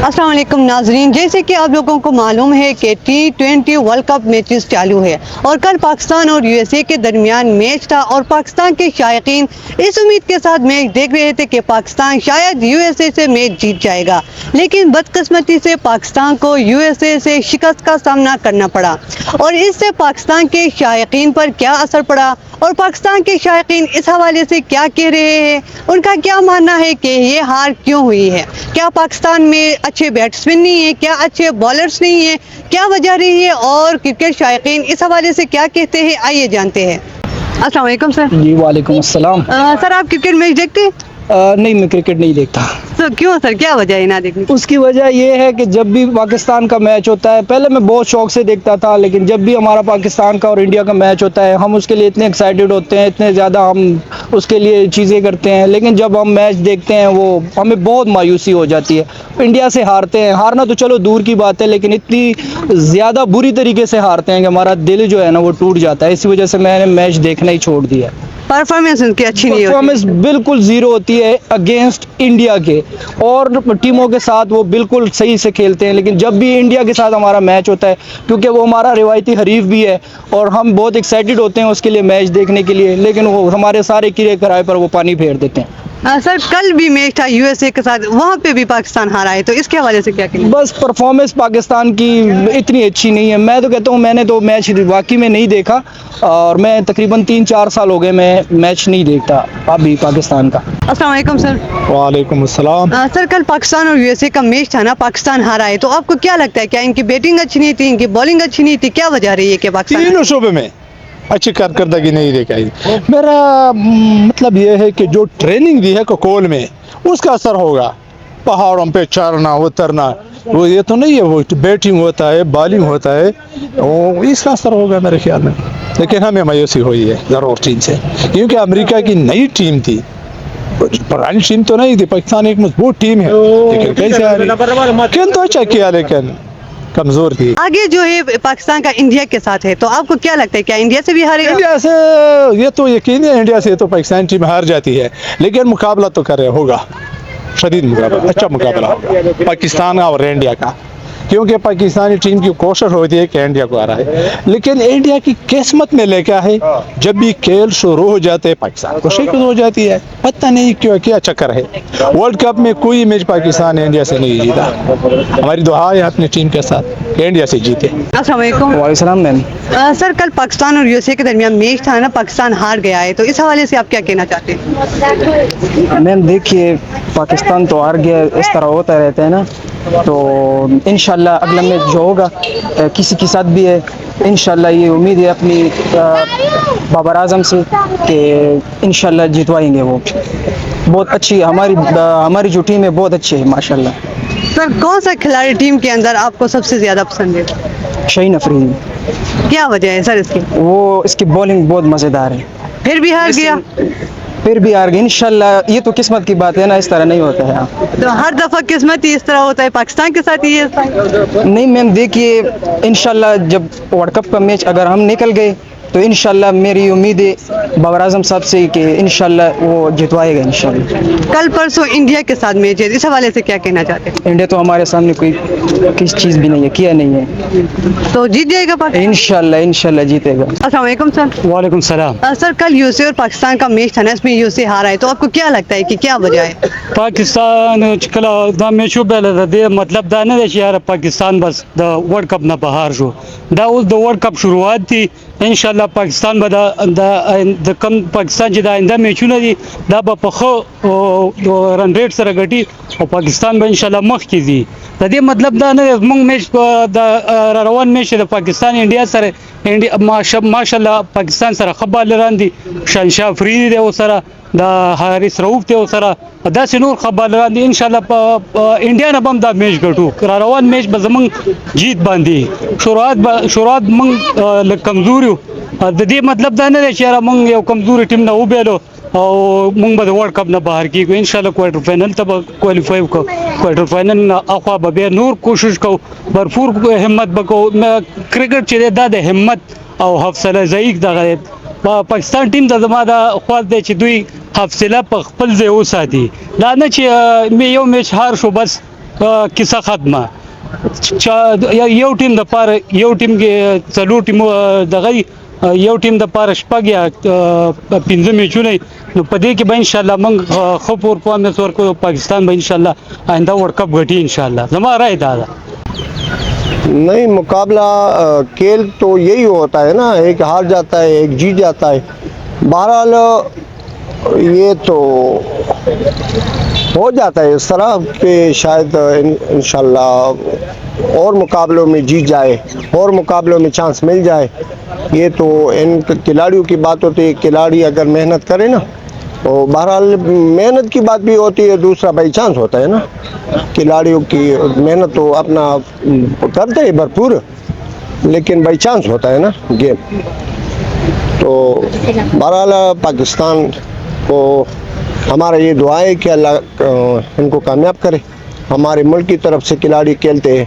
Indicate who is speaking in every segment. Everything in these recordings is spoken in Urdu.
Speaker 1: السلام علیکم ناظرین، جیسے کہ آپ لوگوں کو معلوم ہے کہ T20 ورلڈ کپ میچز چالو ہے اور کل پاکستان اور USA کے درمیان میچ تھا اور پاکستان کے شائقین اس امید کے ساتھ میچ دیکھ رہے تھے کہ پاکستان شاید USA سے میچ جیت جائے گا، لیکن بدقسمتی سے پاکستان کو USA سے شکست کا سامنا کرنا پڑا اور اس سے پاکستان کے شائقین پر کیا اثر پڑا اور پاکستان کے شائقین اس حوالے سے کیا کہہ رہے ہیں، ان کا کیا ماننا ہے کہ یہ ہار کیوں ہوئی ہے، کیا پاکستان میں اچھے بیٹسمین نہیں ہیں، کیا اچھے بالرز نہیں ہیں، کیا وجہ رہی ہے اور کرکٹ شائقین اس حوالے سے کیا کہتے ہیں، آئیے جانتے ہیں۔ السلام علیکم سر۔
Speaker 2: جی وعلیکم السلام۔
Speaker 1: سر آپ کرکٹ میچ دیکھتے ہیں؟
Speaker 2: نہیں، میں کرکٹ نہیں دیکھتا۔
Speaker 1: کیوں سر، کیا وجہ ہے نہ دیکھنے کی؟
Speaker 2: اس کی وجہ یہ ہے کہ جب بھی پاکستان کا میچ ہوتا ہے، پہلے میں بہت شوق سے دیکھتا تھا، لیکن جب بھی ہمارا پاکستان کا اور انڈیا کا میچ ہوتا ہے ہم اس کے لیے اتنے ایکسائٹیڈ ہوتے ہیں، اتنے زیادہ ہم اس کے لیے چیزیں کرتے ہیں، لیکن جب ہم میچ دیکھتے ہیں وہ ہمیں بہت مایوسی ہو جاتی ہے۔ انڈیا سے ہارتے ہیں، ہارنا تو چلو دور کی بات ہے، لیکن اتنی زیادہ بری طریقے سے ہارتے ہیں کہ ہمارا دل جو ہے نا وہ ٹوٹ جاتا ہے۔ اسی وجہ سے میں نے میچ دیکھنا ہی چھوڑ دیا۔
Speaker 1: پرفارمنس ان کی اچھی نہیں ہوتی،
Speaker 2: پرفارمنس بالکل زیرو ہوتی ہے اگینسٹ انڈیا کے، اور ٹیموں کے ساتھ وہ بالکل صحیح سے کھیلتے ہیں، لیکن جب بھی انڈیا کے ساتھ ہمارا میچ ہوتا ہے، کیونکہ وہ ہمارا روایتی حریف بھی ہے اور ہم بہت ایکسائٹیڈ ہوتے ہیں اس کے لیے میچ دیکھنے کے لیے، لیکن وہ ہمارے سارے کرے کرائے پر وہ پانی پھیر دیتے ہیں۔
Speaker 1: سر کل بھی میچ تھا USA کے ساتھ، وہاں پہ بھی پاکستان ہارا ہے، تو اس کے حوالے سے کیا کہیں؟
Speaker 2: بس پرفارمنس پاکستان کی اتنی اچھی نہیں ہے۔ میں تو کہتا ہوں میں نے تو میچ واقعی میں نہیں دیکھا، اور میں تقریباً 3-4 سال ہو گئے میں میچ نہیں دیکھتا ابھی پاکستان کا۔
Speaker 1: السلام علیکم سر۔
Speaker 3: وعلیکم السلام۔
Speaker 1: سر کل پاکستان اور USA کا میچ تھا نا، پاکستان ہارا ہے، تو آپ کو کیا لگتا ہے، کیا ان کی بیٹنگ اچھی نہیں تھی، ان کی بالنگ اچھی نہیں تھی، کیا وجہ رہی ہے کہ پاکستان
Speaker 3: تینوں شعبے میں اچھی کارکردگی نہیں دکھائی۔ میرا مطلب یہ ہے کہ جو ٹریننگ دی ہے کوکول میں اس کا اثر ہوگا، پہاڑوں پہ چڑھنا اترنا، وہ یہ تو نہیں ہے، وہ بیٹنگ ہوتا ہے بالنگ ہوتا ہے، وہ اس کا اثر ہوگا میرے خیال میں، لیکن ہمیں مایوسی ہوئی ہے ضرور ٹیم سے، کیونکہ امریکہ کی نئی ٹیم تھی، پرانی ٹیم تو نہیں تھی۔ پاکستان ایک مضبوط ٹیم ہے، لیکن کیسے آ رہی، کن تو اچھا کیا لیکن کمزور تھی۔
Speaker 1: آگے جو ہے پاکستان کا انڈیا کے ساتھ ہے، تو آپ کو کیا لگتا ہے، کیا انڈیا سے بھی ہارے گا؟
Speaker 3: انڈیا سے یہ تو یقین ہے، انڈیا سے تو پاکستان ٹیم ہار جاتی ہے، لیکن مقابلہ تو کرے ہوگا، شدید مقابلہ، اچھا مقابلہ ہوگا پاکستان اور انڈیا کا، کیونکہ پاکستانی ٹیم کی کوشش ہوتی ہے کہ انڈیا کو ہرائے، لیکن انڈیا کی قسمت میں لے کیا ہے، جب بھی کھیل شروع ہو جاتے پاکستان کو شکست ہو جاتی ہے، پتہ نہیں کیوں، کیا چکر ہے۔ ورلڈ کپ میں کوئی میچ پاکستان انڈیا سے نہیں جیتا، ہماری دعا ہے اپنی ٹیم کے ساتھ کہ انڈیا سے جیتے۔
Speaker 1: السلام علیکم۔
Speaker 2: وعلیکم السلام میم۔
Speaker 1: سر کل پاکستان اور USA کے درمیان میچ تھا نا، پاکستان ہار گیا ہے، تو اس حوالے سے آپ کیا کہنا چاہتے ہیں؟
Speaker 2: میم دیکھیے، پاکستان تو ہار گیا، اس طرح ہوتا رہتا ہے نا، تو انشاءاللہ اگلا میچ جو ہوگا کسی کے ساتھ بھی ہے، انشاءاللہ یہ امید ہے اپنی بابر اعظم سے کہ انشاءاللہ جتوائیں گے، وہ بہت اچھی ہماری جو ٹیم ہے بہت اچھی ہے ماشاءاللہ۔
Speaker 1: سر کون سا کھلاڑی ٹیم کے اندر آپ کو سب سے زیادہ پسند ہے؟
Speaker 2: شاہین افریدی۔
Speaker 1: کیا وجہ ہے سر اس کی؟
Speaker 2: وہ اس کی بولنگ بہت مزیدار ہے۔
Speaker 1: پھر بھی ہار گیا؟
Speaker 2: پھر بھی ہار گئے، انشاءاللہ یہ تو قسمت کی بات ہے نا، اس طرح نہیں ہوتا ہے۔
Speaker 1: تو ہر دفعہ قسمت ہی اس طرح ہوتا ہے، پاکستان کے ساتھ یہ
Speaker 2: نہیں میم دیکھیے، انشاءاللہ جب ورلڈ کپ کا میچ اگر ہم نکل گئے تو انشاءاللہ میری امید ہے بابر اعظم صاحب سے کہ انشاءاللہ وہ جتوائے گا انشاءاللہ۔
Speaker 1: کل پرسوں انڈیا کے ساتھ میچ ہے، اس حوالے سے کیا کہنا چاہتے ہیں؟
Speaker 2: انڈیا تو ہمارے سامنے کوئی کسی چیز بھی نہیں ہے، کیا نہیں ہے،
Speaker 1: تو جیت جائے گا پاکستان؟
Speaker 2: انشاءاللہ جیتے گا۔
Speaker 1: السلام علیکم سر۔
Speaker 2: وعلیکم السلام۔
Speaker 1: سر کل USA اور پاکستان کا میچ تھا نا، اس میں USA ہارا ہے، تو آپ کو کیا لگتا ہے کہ کیا وجہ ہے؟
Speaker 4: پاکستان کله دا میچو بیل د مطلب دا نه دی چې یاره پاکستان بس د ورلد کپ نه بهر شو، دا اوس د ورلد کپ شروعات دي، ان شاء الله پاکستان به د کم پاکستان چې د آینده میچونه دي دا به په ښه رن ریټ سره ګټي او پاکستان به ان شاء الله مخکې ځي۔ د دې مطلب دا نه دی زموږ میچ د روان میچ د پاکستان انډیا سره، ماشاء الله پاکستان سره ښه بالران دي، شهنشاه افریدي دی ورسره، د حارث رؤوف دی ورسره، داسې نور ښه بالران دي، ان شاء الله په انډیا نه به هم دا میچ ګټو، را روان میچ به زموږ جیت باندې شروعات موږ لږ کمزور یو، د دې مطلب دا نه دی چې یاره موږ یو کمزوري ټیم نه وبیلو او موږ به د ورلد کپ نه بهر کیږو، ان شاء الله کوارټر فائنل ته به کوالیفای وکړو، کوارټر فائنل نه اخوا به بیا نور کوشش کوو، بھرپور همت به کوو۔ کرکټ چې دی دا د همت او حوصله ضعیف دغه پاکستان ټیم ته زما دا خواست دی چې دوی حوصله په خپل ځای وساتي، دا نه چې یو میچ هار شو بس کیسه ختمه یو ټیم د پاره یو ټیم کې څلور ټیم دغه یو ټیم د پاره شپږ یا پنځه میچونه نو په دې کې به ان شاء الله موږ خو پرفارمنس ورکو پاکستان به ان شاء الله آئنده ورلڈ کپ غټي ان شاء الله زما رائے دا ده.
Speaker 5: نہیں مقابلہ کھیل تو یہی ہوتا ہے نا, ایک ہار جاتا ہے ایک جیت جاتا ہے. بہرحال یہ تو ہو جاتا ہے اس طرح کہ شاید انشاءاللہ اور مقابلوں میں جیت جائے اور مقابلوں میں چانس مل جائے. یہ تو ان کھلاڑیوں کی بات ہوتی ہے, کھلاڑی اگر محنت کرے نا تو بہرحال محنت کی بات بھی ہوتی ہے, دوسرا بائی چانس ہوتا ہے نا. کھلاڑیوں کی محنت تو اپنا کرتے ہیں بھرپور, لیکن بائی چانس ہوتا ہے نا گیم. تو بہرحال پاکستان کو ہمارا یہ دعا ہے کہ اللہ ان کو کامیاب کرے. ہمارے ملک کی طرف سے کھلاڑی کھیلتے ہیں,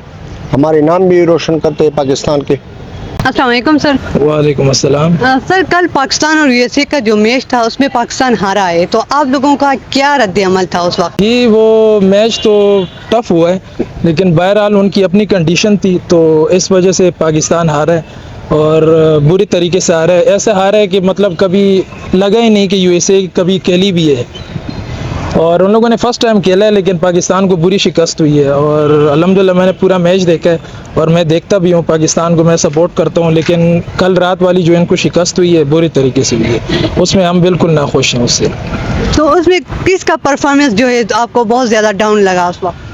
Speaker 5: ہمارے نام بھی روشن کرتے ہیں پاکستان کے.
Speaker 1: السلام علیکم سر.
Speaker 2: وعلیکم السلام.
Speaker 1: سر کل پاکستان اور یو ایس اے کا جو میچ تھا اس میں پاکستان ہارا ہے, تو آپ لوگوں کا کیا رد عمل تھا اس وقت؟
Speaker 2: جی وہ میچ تو ٹف ہوا ہے, لیکن بہرحال ان کی اپنی کنڈیشن تھی تو اس وجہ سے پاکستان ہارا ہے اور بری طریقے سے ہارا ہے. ایسا ہارا ہے کہ مطلب کبھی لگا ہی نہیں کہ یو ایس اے کبھی کھیلی بھی ہے, اور ان لوگوں نے فرسٹ ٹائم کھیلا ہے لیکن پاکستان کو بری شکست ہوئی ہے. اور الحمدللہ میں نے پورا میچ دیکھا ہے اور میں دیکھتا بھی ہوں, پاکستان کو میں سپورٹ کرتا ہوں, لیکن کل رات والی جو ان کو شکست ہوئی ہے بری طریقے سے ہوئی ہے, اس میں ہم بالکل ناخوش ہیں اس سے.
Speaker 1: تو اس میں کس کا پرفارمنس جو ہے آپ کو بہت زیادہ ڈاؤن لگا اس وقت؟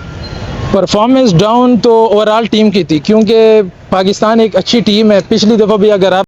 Speaker 2: پرفارمنس ڈاؤن تو اوور آل ٹیم کی تھی, کیونکہ پاکستان ایک اچھی ٹیم ہے. پچھلی دفعہ بھی اگر آپ